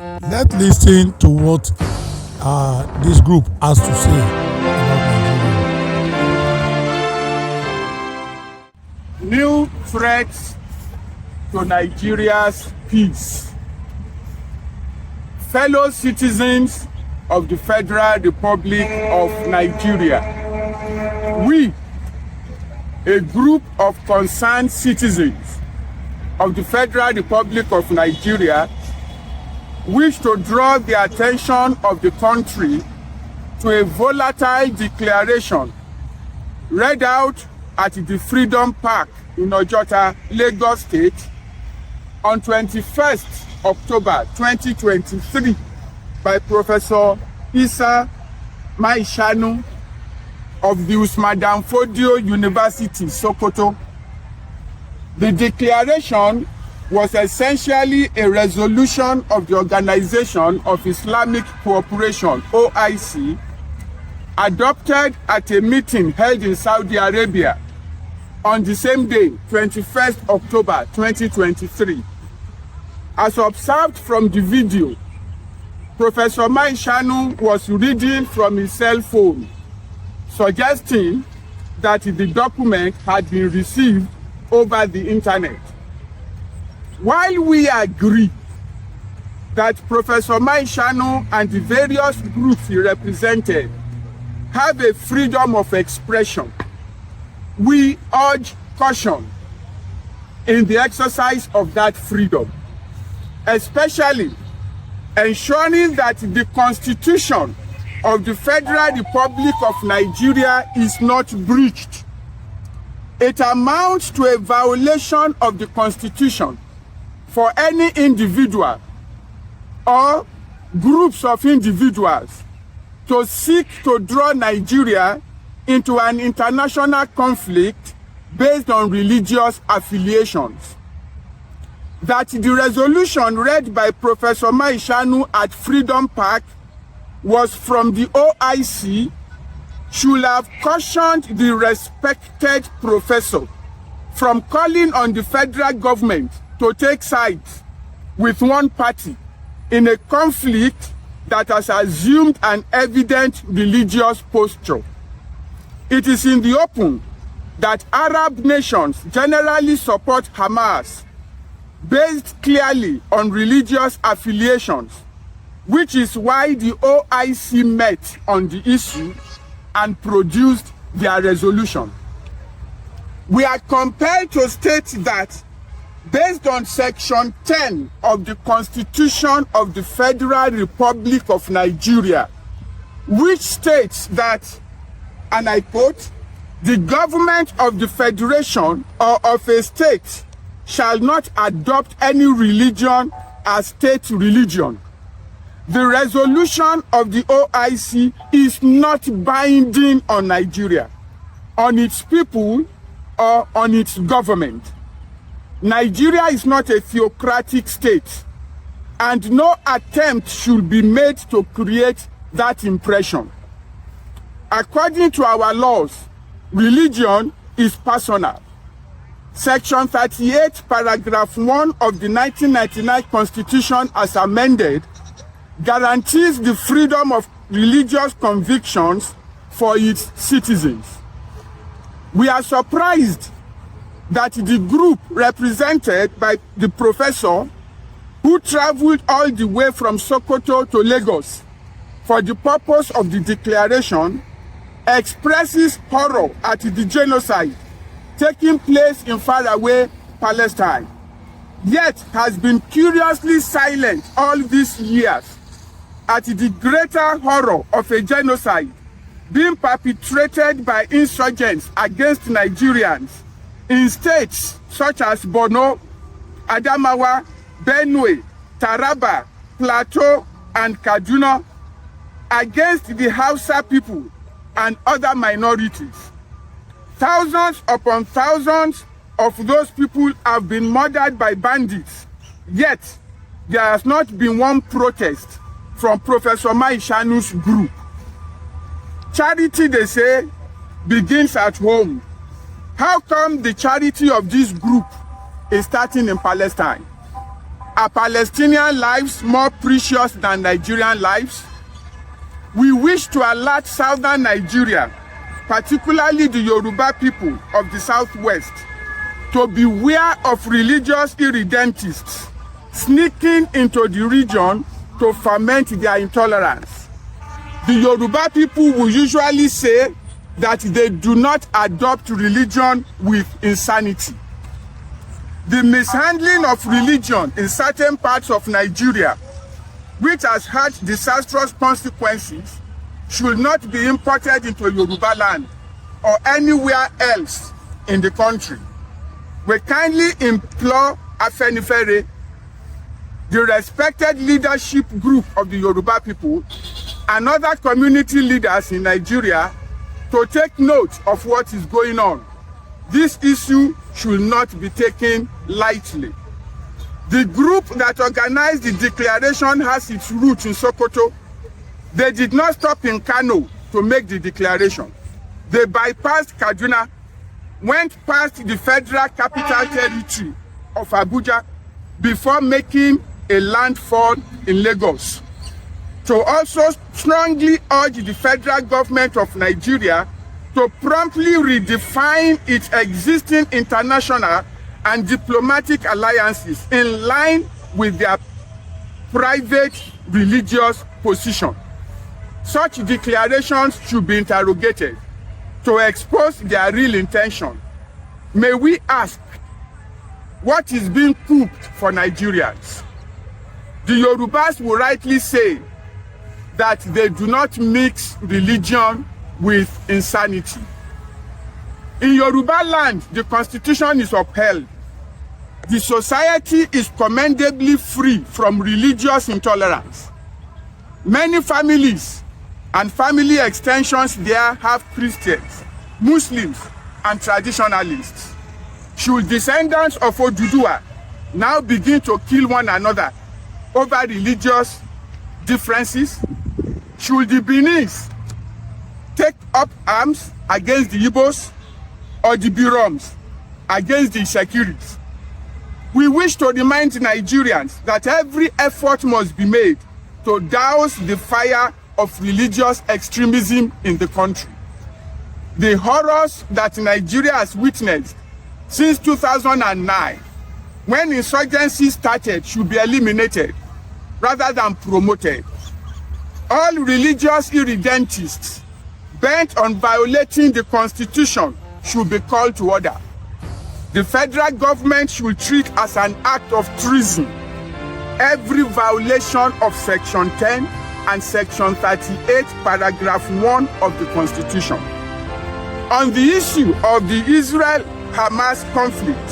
Let's listen to what this group has to say about Nigeria. New threats to Nigeria's peace. Fellow citizens of the Federal Republic of Nigeria, we, a group of concerned citizens of the Federal Republic of Nigeria, wish to draw the attention of the country to a volatile declaration read out at the Freedom Park in Ojota, Lagos State on 21st October 2023 by Professor Isa Maishanu of the Usman Dan Fodio University, Sokoto. The declaration was essentially a resolution of the Organization of Islamic Cooperation, OIC, adopted at a meeting held in Saudi Arabia on the same day, 21st October 2023. As observed from the video, Professor Maishanu was reading from his cell phone, suggesting that the document had been received over the internet. While we agree that Professor Maishanu and the various groups he represented have a freedom of expression, we urge caution in the exercise of that freedom, especially ensuring that the Constitution of the Federal Republic of Nigeria is not breached. It amounts to a violation of the Constitution for any individual or groups of individuals to seek to draw Nigeria into an international conflict based on religious affiliations. That the resolution read by Professor Maishanu at Freedom Park was from the OIC should have cautioned the respected professor from calling on the federal government to take sides with one party in a conflict that has assumed an evident religious posture. It is in the open that Arab nations generally support Hamas based clearly on religious affiliations, which is why the OIC met on the issue and produced their resolution. We are compelled to state that based on Section 10 of the Constitution of the Federal Republic of Nigeria, which states that, and I quote, "The government of the federation or of a state shall not adopt any religion as state religion." The resolution of the OIC is not binding on Nigeria, on its people, or on its government. Nigeria is not a theocratic state, and no attempt should be made to create that impression. According to our laws, religion is personal. Section 38, paragraph 1 of the 1999 Constitution as amended guarantees the freedom of religious convictions for its citizens. We are surprised that the group represented by the professor, who traveled all the way from Sokoto to Lagos for the purpose of the declaration, expresses horror at the genocide taking place in faraway Palestine, yet has been curiously silent all these years at the greater horror of a genocide being perpetrated by insurgents against Nigerians in states such as Borno, Adamawa, Benue, Taraba, Plateau, and Kaduna, against the Hausa people and other minorities. Thousands upon thousands of those people have been murdered by bandits, yet there has not been one protest from Professor Maishanu's group. Charity, they say, begins at home. How come the charity of this group is starting in Palestine? Are Palestinian lives more precious than Nigerian lives? We wish to alert southern Nigeria, particularly the Yoruba people of the southwest, to beware of religious irredentists sneaking into the region to ferment their intolerance. The Yoruba people will usually say that they do not adopt religion with insanity. The mishandling of religion in certain parts of Nigeria, which has had disastrous consequences, should not be imported into Yoruba land or anywhere else in the country. We kindly implore Afenifere, the respected leadership group of the Yoruba people, and other community leaders in Nigeria to take note of what is going on. This issue should not be taken lightly. The group that organized the declaration has its roots in Sokoto. They did not stop in Kano to make the declaration. They bypassed Kaduna, went past the federal capital territory of Abuja before making a landfall in Lagos. To also strongly urge the federal government of Nigeria to promptly redefine its existing international and diplomatic alliances in line with their private religious position. Such declarations should be interrogated to expose their real intention. May we ask, what is being cooked for Nigerians? The Yorubas will rightly say that they do not mix religion with insanity. In Yoruba land, the constitution is upheld. The society is commendably free from religious intolerance. Many families and family extensions there have Christians, Muslims, and traditionalists. Should descendants of Oduduwa now begin to kill one another over religious differences? Should the Benis take up arms against the Igbos or the Biroms against the Sekiris? We wish to remind Nigerians that every effort must be made to douse the fire of religious extremism in the country. The horrors that Nigeria has witnessed since 2009, when insurgency started, should be eliminated rather than promoted. All religious irredentists bent on violating the Constitution should be called to order. The federal government should treat as an act of treason every violation of Section 10 and Section 38, Paragraph 1 of the Constitution. On the issue of the Israel-Hamas conflict,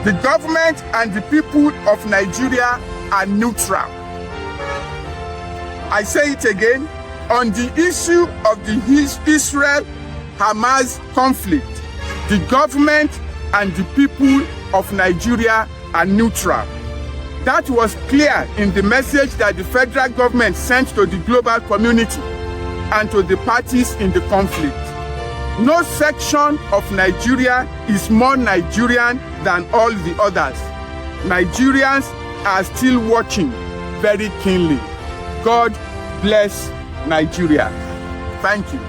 the government and the people of Nigeria are neutral. I say it again, on the issue of the Israel-Hamas conflict, the government and the people of Nigeria are neutral. That was clear in the message that the federal government sent to the global community and to the parties in the conflict. No section of Nigeria is more Nigerian than all the others. Nigerians are still watching very keenly. God bless Nigeria. Thank you.